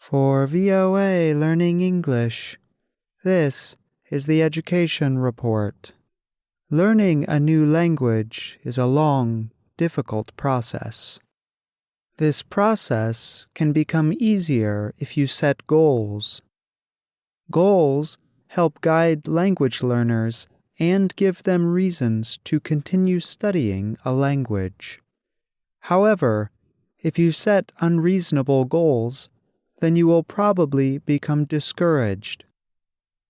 For VOA Learning English, this is the Education Report. Learning a new language is a long, difficult process. This process can become easier if you set goals. Goals help guide language learners and give them reasons to continue studying a language. However, if you set unreasonable goals, then you will probably become discouraged.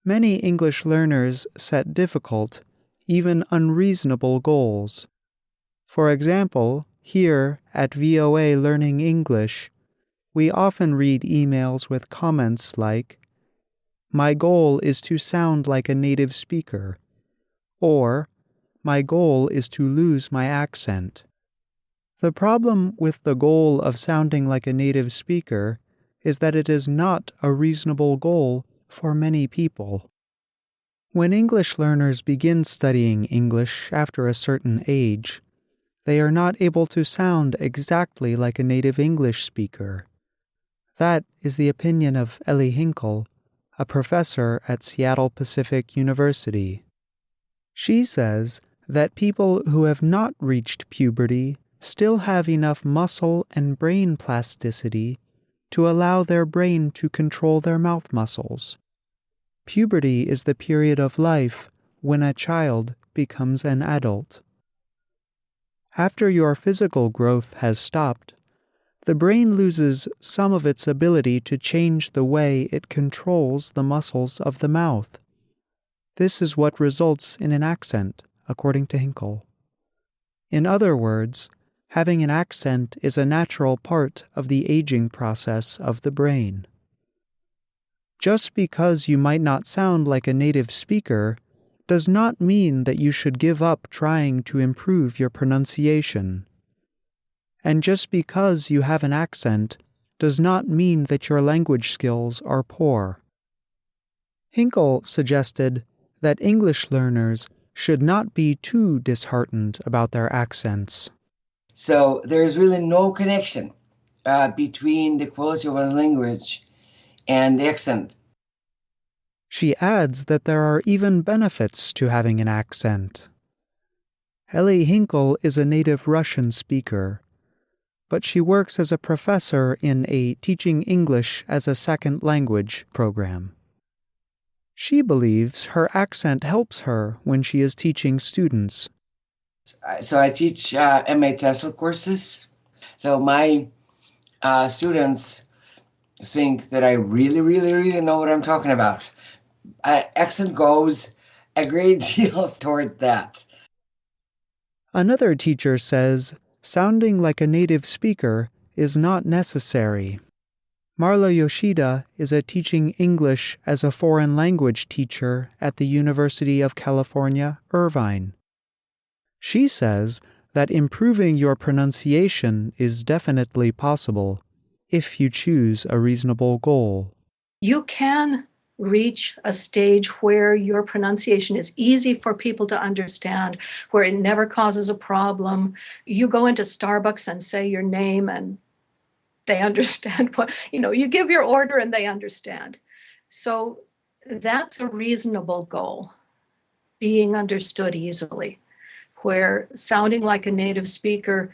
Many English learners set difficult, even unreasonable goals. For example, here at VOA Learning English, we often read emails with comments like, "My goal is to sound like a native speaker," or "My goal is to lose my accent." The problem with the goal of sounding like a native speaker is that it is not a reasonable goal for many people. When English learners begin studying English after a certain age, they are not able to sound exactly like a native English speaker. That is the opinion of Ellie Hinkle, a professor at Seattle Pacific University. She says that people who have not reached puberty still have enough muscle and brain plasticity to allow their brain to control their mouth muscles. Puberty is the period of life when a child becomes an adult. After your physical growth has stopped, the brain loses some of its ability to change the way it controls the muscles of the mouth. This is what results in an accent, according to Hinkle. In other words, having an accent is a natural part of the aging process of the brain. Just because you might not sound like a native speaker does not mean that you should give up trying to improve your pronunciation. And just because you have an accent does not mean that your language skills are poor. Hinkle suggested that English learners should not be too disheartened about their accents. So there is really no connection between the quality of one's language and the accent. She adds that there are even benefits to having an accent. Ellie Hinkle is a native Russian speaker, but she works as a professor in a Teaching English as a Second Language program. She believes her accent helps her when she is teaching students. So I teach MA TESOL courses. So my students think that I really, really, really know what I'm talking about. Accent goes a great deal toward that. Another teacher says sounding like a native speaker is not necessary. Marla Yoshida is a Teaching English as a Foreign Language teacher at the University of California, Irvine. She says that improving your pronunciation is definitely possible if you choose a reasonable goal. You can reach a stage where your pronunciation is easy for people to understand, where it never causes a problem. You go into Starbucks and say your name and they understand you give your order and they understand. So that's a reasonable goal, being understood easily, where sounding like a native speaker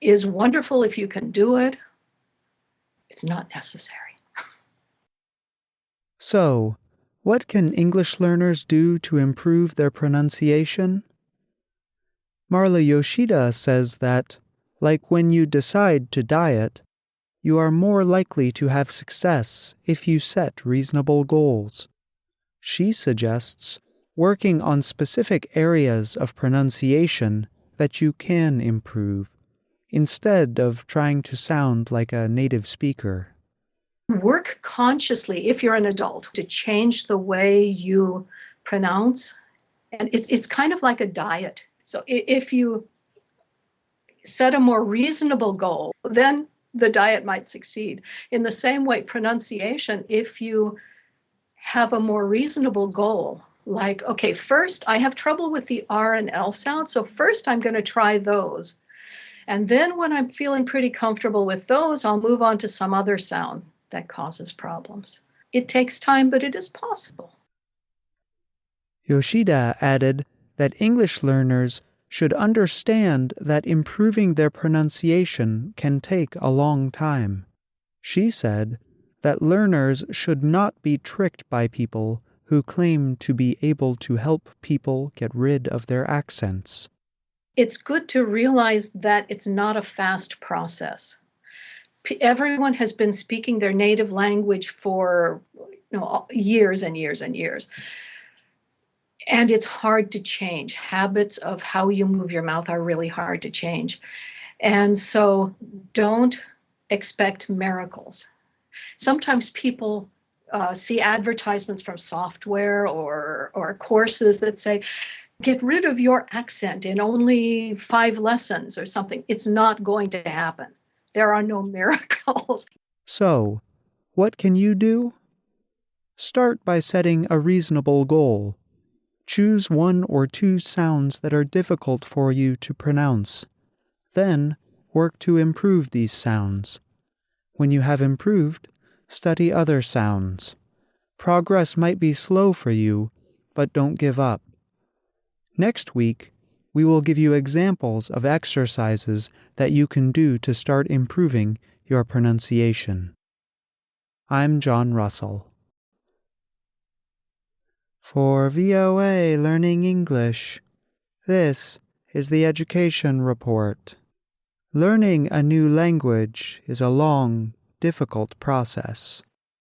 is wonderful if you can do it. It's not necessary. So, what can English learners do to improve their pronunciation? Marla Yoshida says that, like when you decide to diet, you are more likely to have success if you set reasonable goals. She suggests working on specific areas of pronunciation that you can improve, instead of trying to sound like a native speaker. Work consciously, if you're an adult, to change the way you pronounce. And it's kind of like a diet. So if you set a more reasonable goal, then the diet might succeed. In the same way, pronunciation, if you have a more reasonable goal, like, okay, first I have trouble with the R and L sound, so first I'm going to try those. And then when I'm feeling pretty comfortable with those, I'll move on to some other sound that causes problems. It takes time, but it is possible. Yoshida added that English learners should understand that improving their pronunciation can take a long time. She said that learners should not be tricked by people who claim to be able to help people get rid of their accents. It's good to realize that it's not a fast process. Everyone has been speaking their native language for years and years and years. And it's hard to change. Habits of how you move your mouth are really hard to change. And so don't expect miracles. Sometimes people see advertisements from software or courses that say, get rid of your accent in only 5 lessons or something. It's not going to happen. There are no miracles. So, what can you do? Start by setting a reasonable goal. Choose 1 or 2 sounds that are difficult for you to pronounce. Then, work to improve these sounds. When you have improved, study other sounds. Progress might be slow for you, but don't give up. Next week, we will give you examples of exercises that you can do to start improving your pronunciation. I'm John Russell. For VOA Learning English, this is the Education Report. Learning a new language is a long, difficult process.